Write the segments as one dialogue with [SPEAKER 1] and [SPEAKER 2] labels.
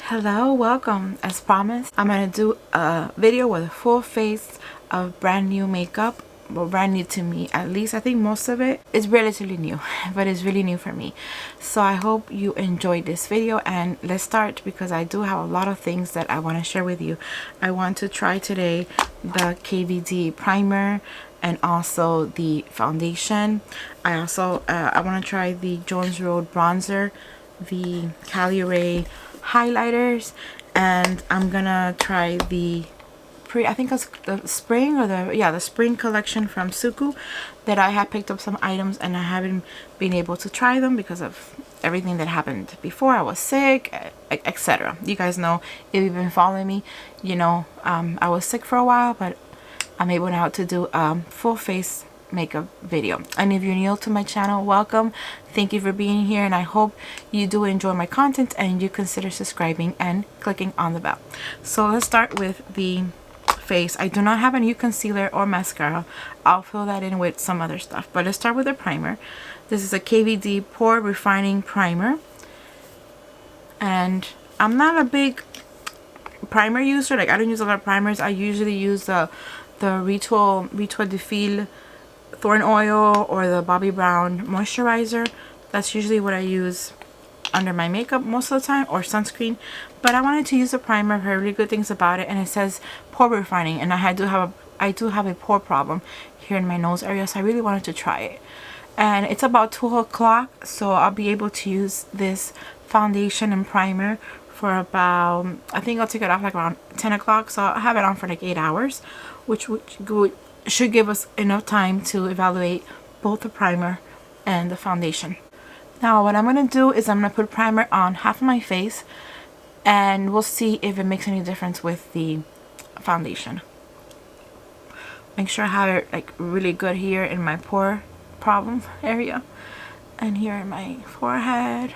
[SPEAKER 1] Hello, welcome. As promised, I'm gonna do a video with a full face of brand new makeup. Well, brand new to me, at least. I think most of it is relatively new, but it's really new for me. So I hope you enjoyed this video, and let's start because I do have a lot of things that I want to share with you. I want to try today the KVD primer and also the foundation. I also I want to try the Jones Road bronzer, the Caliray highlighters, and I'm gonna try the I think it's the spring or the spring collection from Suqqu that I have picked up some items and I haven't been able to try them because of everything that happened before. I was sick, etc. You guys know, if you've been following me, you know I was sick for a while, but I'm able now to do a full face makeup video. And if you're new to my channel, welcome. Thank you for being here, and I hope you do enjoy my content and you consider subscribing and clicking on the bell. So let's start with the face. I do not have a new concealer or mascara. I'll fill that in with some other stuff, but let's start with the primer. This is a KVD pore refining primer, and I'm not a big primer user. Like, I don't use a lot of primers. I usually use the Ritual de Fil Thorn Oil or the Bobbi Brown moisturizer. That's usually what I use under my makeup most of the time, or sunscreen. But I wanted to use a primer. I've heard really good things about it, and it says pore refining, and I do have a pore problem here in my nose area, so I really wanted to try it. And it's about 2 o'clock, so I'll be able to use this foundation and primer for about, I think I'll take it off like around 10 o'clock, so I'll have it on for like 8 hours, which should give us enough time to evaluate both the primer and the foundation. Now what I'm going to do is I'm going to put primer on half of my face, and we'll see if it makes any difference with the foundation. Make sure I have it like really good here in my pore problem area and here in my forehead.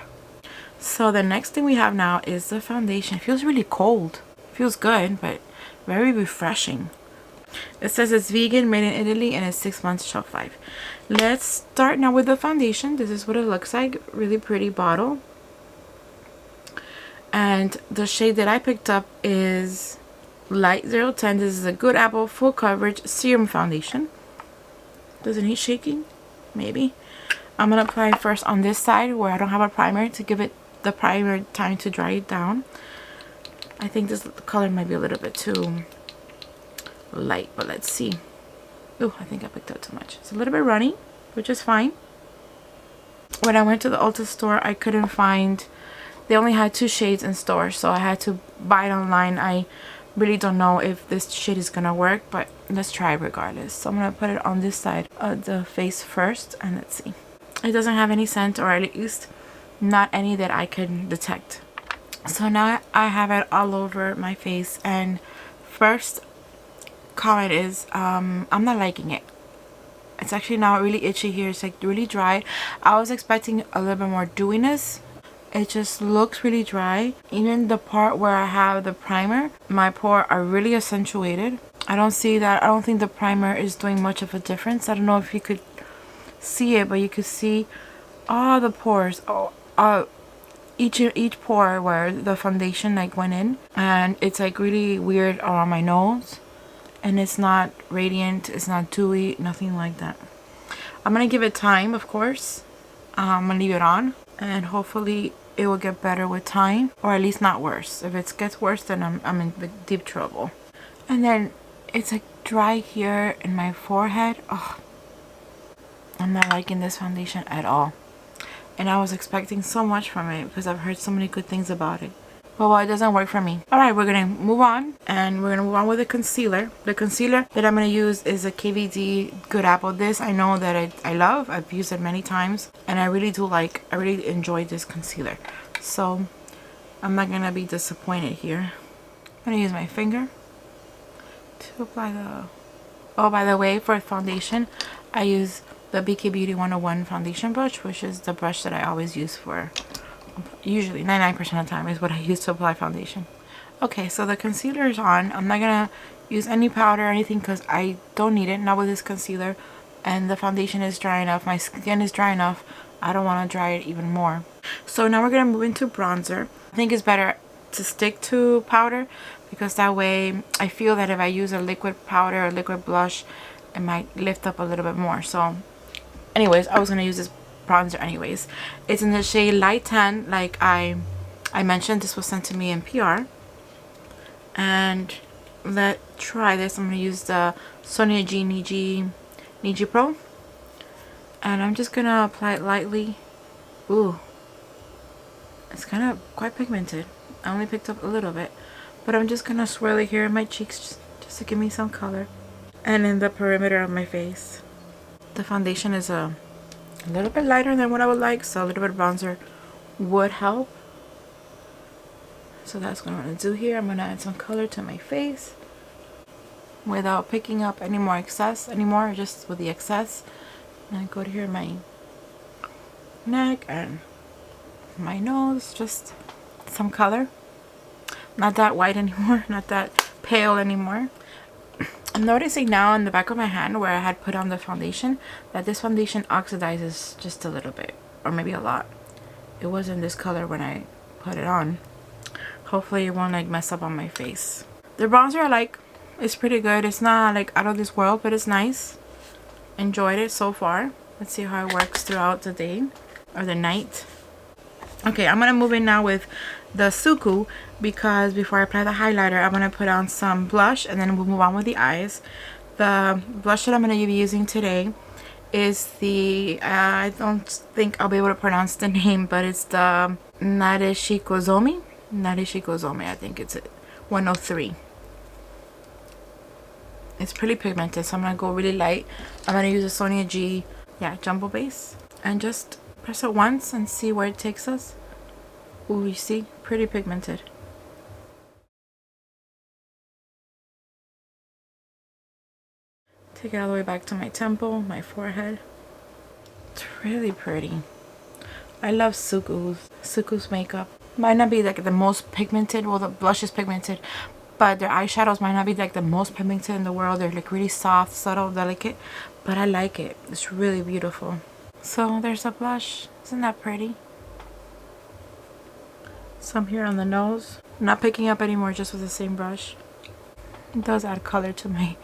[SPEAKER 1] So the next thing we have now is the foundation. It feels really cold. It feels good, but very refreshing. It says it's vegan, made in Italy, and it's 6 months shelf life. Let's start now with the foundation. This is what it looks like. Really pretty bottle. And the shade that I picked up is Light 010. This is a Good Apple full coverage serum foundation. Doesn't need shaking? Maybe. I'm going to apply first on this side where I don't have a primer, to give it the primer time to dry it down. I think this color might be a little bit too light, but let's see. Oh, I think I picked up too much. It's a little bit runny, which is fine. When I went to the Ulta store, I couldn't find, they only had 2 shades in store, so I had to buy it online. I really don't know if this shade is gonna work, but let's try it regardless. So I'm gonna put it on this side of the face first, and let's see. It doesn't have any scent, or at least not any that I can detect. So now I have it all over my face, and first comment is I'm not liking it. It's actually now really itchy here. It's like really dry. I was expecting a little bit more dewiness. It just looks really dry. Even the part where I have the primer, my pores are really accentuated. I don't see that. I don't think the primer is doing much of a difference. I don't know if you could see it, but you could see all the pores. Each pore where the foundation like went in, and it's like really weird around my nose. And it's not radiant, it's not dewy, nothing like that. I'm gonna give it time, of course. I'm gonna leave it on, and hopefully it will get better with time, or at least not worse. If it gets worse, then I'm in deep trouble. And then it's like dry here in my forehead. Oh, I'm not liking this foundation at all. And I was expecting so much from it because I've heard so many good things about it. But well, it doesn't work for me. Alright, we're going to move on. And we're going to move on with the concealer. The concealer that I'm going to use is a KVD Good Apple. This I know that I love. I've used it many times. And I really really enjoy this concealer. So I'm not going to be disappointed here. I'm going to use my finger to apply the... Oh, by the way, for foundation, I use the BK Beauty 101 foundation brush, which is the brush that I always use for... Usually 99% of the time is what I use to apply foundation. Okay, so the concealer is on. I'm not gonna use any powder or anything because I don't need it, not with this concealer. And the foundation is dry enough, my skin is dry enough. I don't want to dry it even more. So now we're gonna move into bronzer. I think it's better to stick to powder, because that way I feel that if I use a liquid powder or liquid blush, it might lift up a little bit more. So anyways, I was going to use this bronzer anyways. It's in the shade Light Tan. Like I mentioned, this was sent to me in PR. And let's try this. I'm going to use the Sonia G Niji Pro. And I'm just going to apply it lightly. Ooh. It's kind of quite pigmented. I only picked up a little bit. But I'm just going to swirl it here in my cheeks just to give me some color. And in the perimeter of my face. The foundation is a little bit lighter than what I would like, so a little bit of bronzer would help. So that's what I'm going to do here. I'm going to add some color to my face without picking up any more excess anymore, just with the excess. And I go to here my neck and my nose, just some color. Not that white anymore, not that pale anymore. I'm noticing now on the back of my hand where I had put on the foundation that this foundation oxidizes just a little bit, or maybe a lot. It wasn't this color when I put it on. Hopefully it won't like mess up on my face. The bronzer I like. It's pretty good. It's not like out of this world, but it's nice. Enjoyed it so far. Let's see how it works throughout the day or the night. Okay, I'm gonna move in now with the Suqqu, because before I apply the highlighter, I'm gonna put on some blush and then we'll move on with the eyes. The blush that I'm gonna be using today is the I don't think I'll be able to pronounce the name, but it's the Nareshikozomi. I think it's 103. It's pretty pigmented, so I'm gonna go really light. I'm gonna use a Sonia G jumbo base and just press it once and see where it takes us. Ooh, you see? Pretty pigmented. Take it all the way back to my temple, my forehead. It's really pretty. I love Suqqu's makeup. Might not be like the most pigmented, well, the blush is pigmented, but their eyeshadows might not be like the most pigmented in the world. They're like really soft, subtle, delicate, but I like it. It's really beautiful. So there's a blush. Isn't that pretty? Some here on the nose. I'm not picking up anymore, just with the same brush. It does add color to my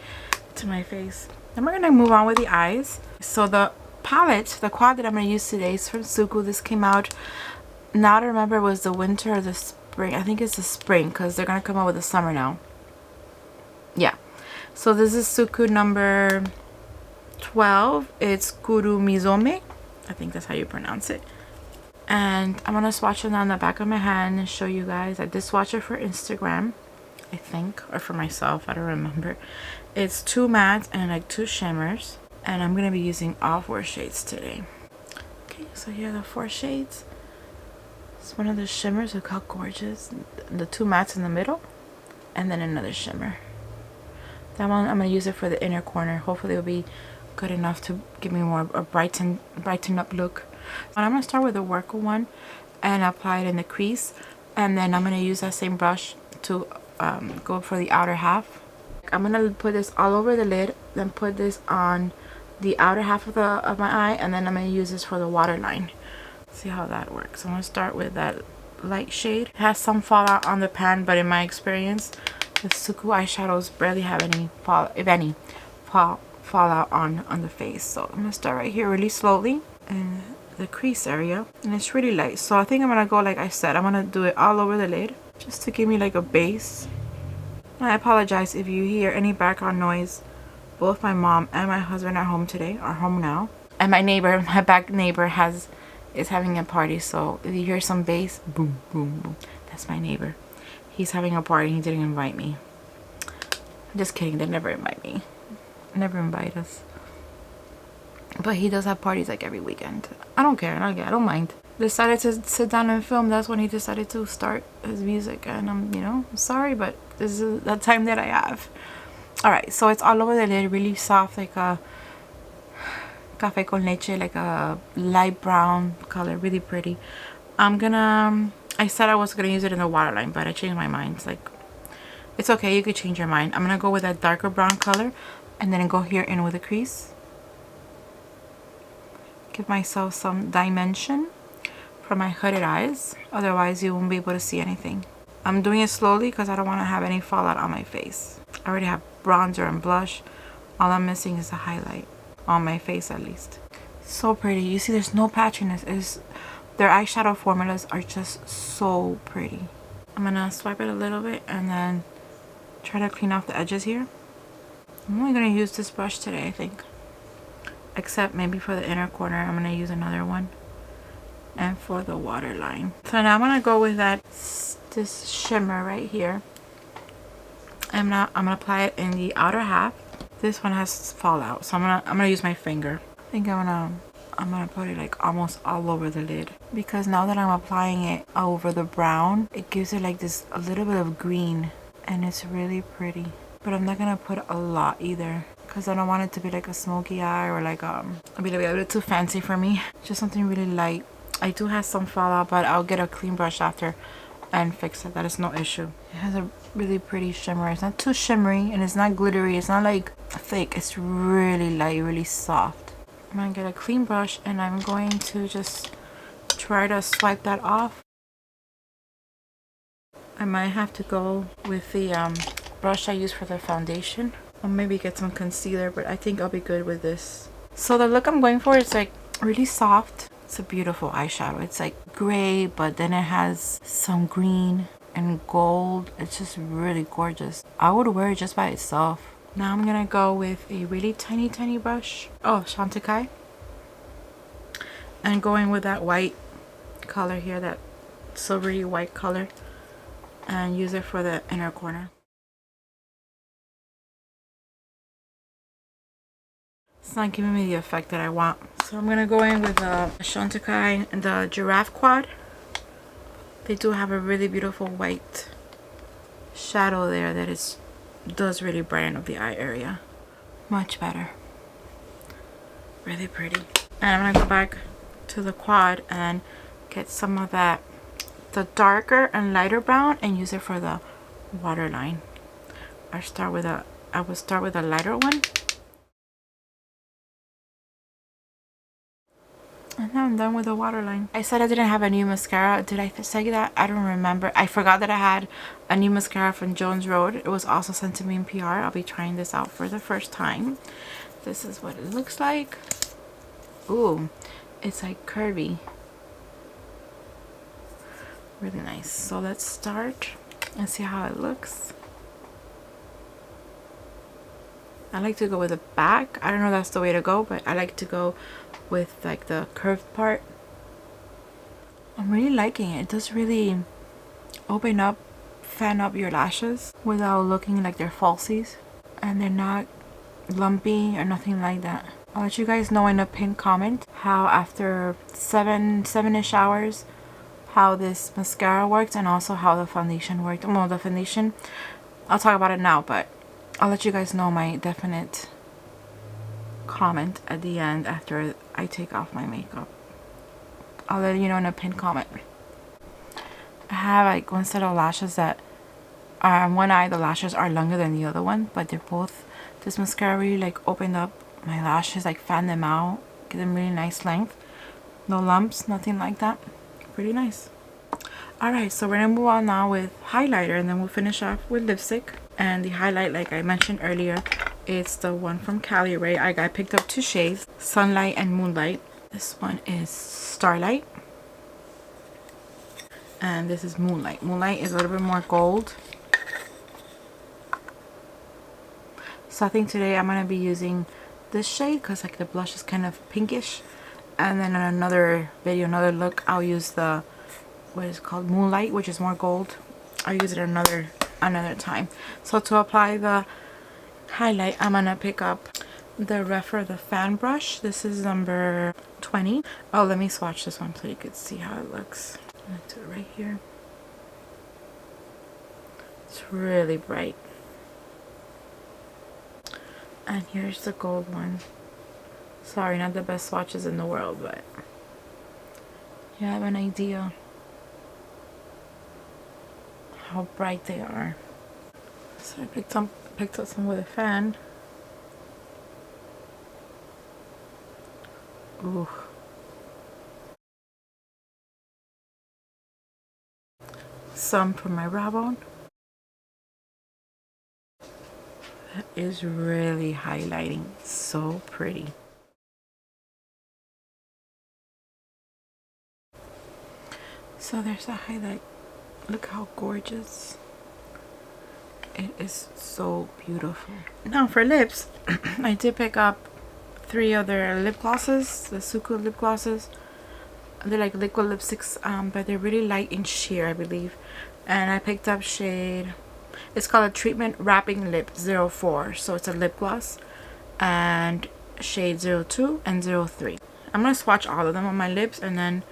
[SPEAKER 1] face. Then we're gonna move on with the eyes. So the palette, the quad that I'm gonna use today is from Suqqu. This came out, now to remember, was the winter or the spring. I think it's the spring, because they're gonna come out with the summer now. Yeah. So this is Suqqu number 12. It's Kurumizome. I think that's how you pronounce it. And I'm gonna swatch it on the back of my hand and show you guys. I did swatch it for Instagram, I think, or for myself, I don't remember. It's 2 mattes and like 2 shimmers, and I'm gonna be using all 4 shades today. Okay, so here are the 4 shades. It's one of the shimmers. Look how gorgeous. The 2 mattes in the middle, and then another shimmer. That one I'm gonna use it for the inner corner. Hopefully it'll be good enough to give me more a brighten up look. And I'm going to start with the Worker one and apply it in the crease, and then I'm going to use that same brush to go for the outer half. I'm going to put this all over the lid, then put this on the outer half of my eye, and then I'm going to use this for the waterline. See how that works. I'm going to start with that light shade. It has some fallout on the pan, but in my experience, the Suqqu eyeshadows barely have any fallout on the face. So I'm going to start right here really slowly in the crease area, and it's really light. So I think I'm gonna go, like I said, I'm gonna do it all over the lid just to give me like a base. I apologize if you hear any background noise. Both my mom and my husband are home today, are home now, and my back neighbor is having a party. So if you hear some bass, boom boom boom, that's my neighbor. He's having a party. He didn't invite me. I'm just kidding, they never invite me, never invite us. But he does have parties like every weekend. I don't care. I don't mind. Decided to sit down and film. That's when he decided to start his music. And I'm sorry, but this is the time that I have. Alright, so it's all over the lid. Really soft, like a café con leche, like a light brown color. Really pretty. I said I was going to use it in the waterline, but I changed my mind. It's like, it's okay. You could change your mind. I'm going to go with that darker brown color, and then go here in with a crease. Give myself some dimension for my hooded eyes, otherwise you won't be able to see anything. I'm doing it slowly because I don't want to have any fallout on my face. I already have bronzer and blush. All I'm missing is the highlight on my face, at least. So pretty. You see, there's no patchiness. Their eyeshadow formulas are just so pretty. I'm gonna swipe it a little bit and then try to clean off the edges here. I'm only gonna use this brush today, I think. Except maybe for the inner corner, I'm gonna use another one. And for the waterline. So now I'm gonna go with this shimmer right here. I'm gonna apply it in the outer half. This one has fallout, so I'm gonna use my finger. I think I'm gonna put it like almost all over the lid, because now that I'm applying it over the brown, it gives it like this a little bit of green, and it's really pretty. But I'm not gonna put a lot either, because I don't want it to be like a smoky eye or like a little bit too fancy for me. Just something really light. I do have some fallout, but I'll get a clean brush after and fix it. That is no issue. It has a really pretty shimmer. It's not too shimmery and it's not glittery. It's not like thick. It's really light, really soft. I'm gonna get a clean brush and I'm going to just try to swipe that off. I might have to go with the brush I use for the foundation, or maybe get some concealer, but I think I'll be good with this. So the look I'm going for is like really soft. It's a beautiful eyeshadow. It's like gray, but then it has some green and gold. It's just really gorgeous. I would wear it just by itself. Now I'm gonna go with a really tiny brush. Oh, Chantecaille. And going with that white color here, that silvery white color, and use it for the inner corner. It's not giving me the effect that I want. So I'm gonna go in with Chantecaille and the Giraffe Quad. They do have a really beautiful white shadow there that does really brighten up the eye area. Much better. Really pretty. And I'm gonna go back to the quad and get some of that, the darker and lighter brown, and use it for the waterline. I will start with a lighter one. And now I'm done with the waterline. I said I didn't have a new mascara. Did I say that? I don't remember. I forgot that I had a new mascara from Jones Road. It was also sent to me in PR. I'll be trying this out for the first time. This is what it looks like. Ooh, it's like curvy. Really nice. So let's start and see how it looks. I like to go with the back. I don't know if that's the way to go, but I like to go with like the curved part. I'm really liking it. It does really open up, fan up your lashes without looking like they're falsies, and they're not lumpy or nothing like that. I'll let you guys know in a pinned comment how after seven-ish hours how this mascara works, and also how the foundation worked. Well, the foundation, I'll talk about it now, but I'll let you guys know my definite comment at the end after I take off my makeup. I'll let you know in a pinned comment. I have like one set of lashes that are one eye, the lashes are longer than the other one, but they're both, this mascara really like opened up my lashes, like fan them out, give them really nice length. No lumps, nothing like that. Pretty nice. Alright, so we're gonna move on now with highlighter, and then we'll finish off with lipstick. And the highlight, like I mentioned earlier, it's the one from Caliray. I picked up 2 shades, Sunlight and Moonlight. This one is Starlight, and this is Moonlight. Moonlight is a little bit more gold. So I think today I'm gonna be using this shade because like the blush is kind of pinkish, and then in another video, another look, I'll use the, what is it called, Moonlight, which is more gold. I'll use it another time. So to apply the highlight, I'm gonna pick up the the fan brush. This is number 20. Oh, let me swatch this one so you could see how it looks. I'm gonna do it right here. It's really bright. And here's the gold one. Sorry, not the best swatches in the world, but you have an idea how bright they are. So I picked up some with a fan. Ooh. some for my brow bone. That is really highlighting. So pretty. So there's a highlight. Look how gorgeous. It is so beautiful. Now for lips, I did pick up 3 other lip glosses, the Suqqu lip glosses. They're like liquid lipsticks, but they're really light in sheer, I believe. And I picked up shade, it's called a Treatment Wrapping Lip 04. So it's a lip gloss, and shade 02 and 03. I'm going to swatch all of them on my lips, and then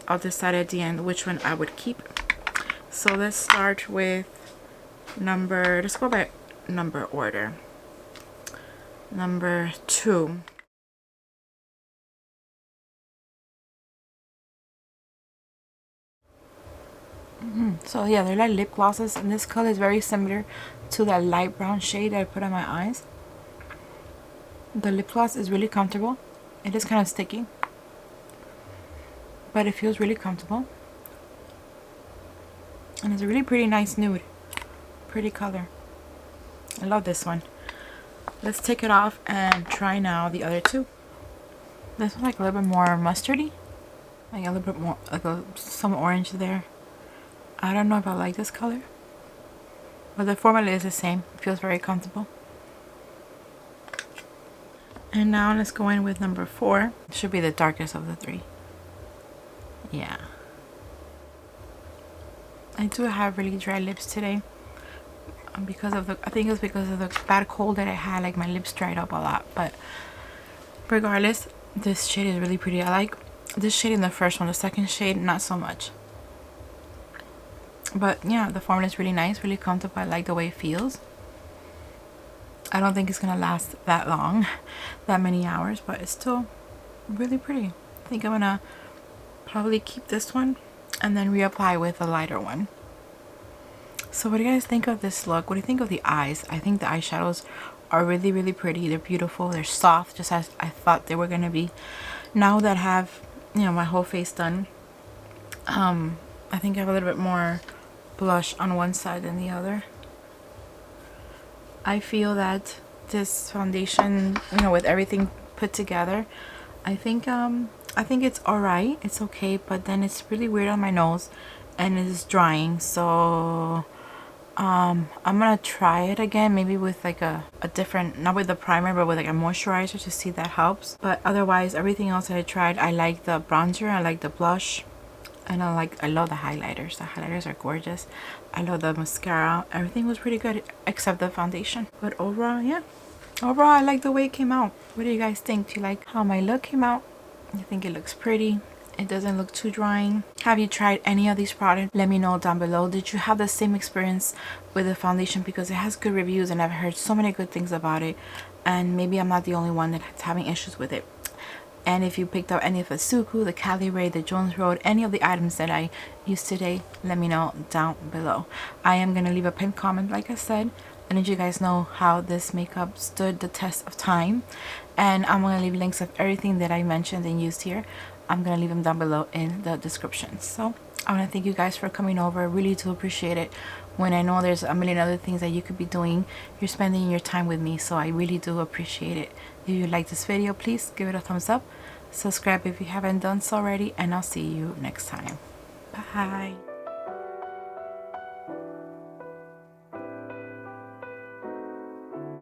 [SPEAKER 1] I'll decide at the end which one I would keep. So let's start with let's go by number order. Number 2. So yeah, they're like lip glosses, and this color is very similar to that light brown shade that I put on my eyes. The lip gloss is really comfortable. It is kind of sticky, but it feels really comfortable, and it's a really pretty nice nude, pretty color. I love this one. Let's take it off and try now the other 2. This one's like a little bit more mustardy, like a little bit more like some orange there. I don't know if I like this color, but the formula is the same. It feels very comfortable. And now let's go in with number 4. It should be the darkest of the 3. Yeah. I do have really dry lips today. Because of I think it's because of the bad cold that I had. Like my lips dried up a lot. But regardless, this shade is really pretty. I like this shade in the first one. The second shade, not so much. But yeah, the formula is really nice, really comfortable. I like the way it feels. I don't think it's gonna last that long, that many hours, but it's still really pretty. I think I'm gonna probably keep this one and then reapply with a lighter one. So what do you guys think of this look? What do you think of the eyes? I think the eyeshadows are really, really pretty. They're beautiful. They're soft, just as I thought they were gonna be. Now that I have, you know, my whole face done, I think I have a little bit more blush on one side than the other. I feel that this foundation, you know, with everything put together, I think it's alright. It's okay, but then it's really weird on my nose and it's drying. So I'm gonna try it again, maybe with like a different, not with the primer, but with like a moisturizer to see if that helps. But otherwise, everything else that I tried, I like the bronzer, I like the blush, and I love the highlighters. The highlighters are gorgeous. I love the mascara. Everything was pretty good except the foundation. But overall, yeah. Overall, I like the way it came out. What do you guys think? Do you like how my look came out? I think it looks pretty. It doesn't look too drying. Have you tried any of these products? Let me know down below. Did you have the same experience with the foundation? Because it has good reviews and I've heard so many good things about it. And maybe I'm not the only one that's having issues with it. And if you picked up any of the Suqqu, the Caliray, the Jones Road, any of the items that I used today, let me know down below. I am going to leave a pinned comment, like I said. I need you guys know how this makeup stood the test of time. And I'm going to leave links of everything that I mentioned and used here. I'm going to leave them down below in the description. So I want to thank you guys for coming over. I really do appreciate it. When I know there's a million other things that you could be doing, you're spending your time with me. So I really do appreciate it. If you like this video, please give it a thumbs up. Subscribe if you haven't done so already. And I'll see you next time. Bye.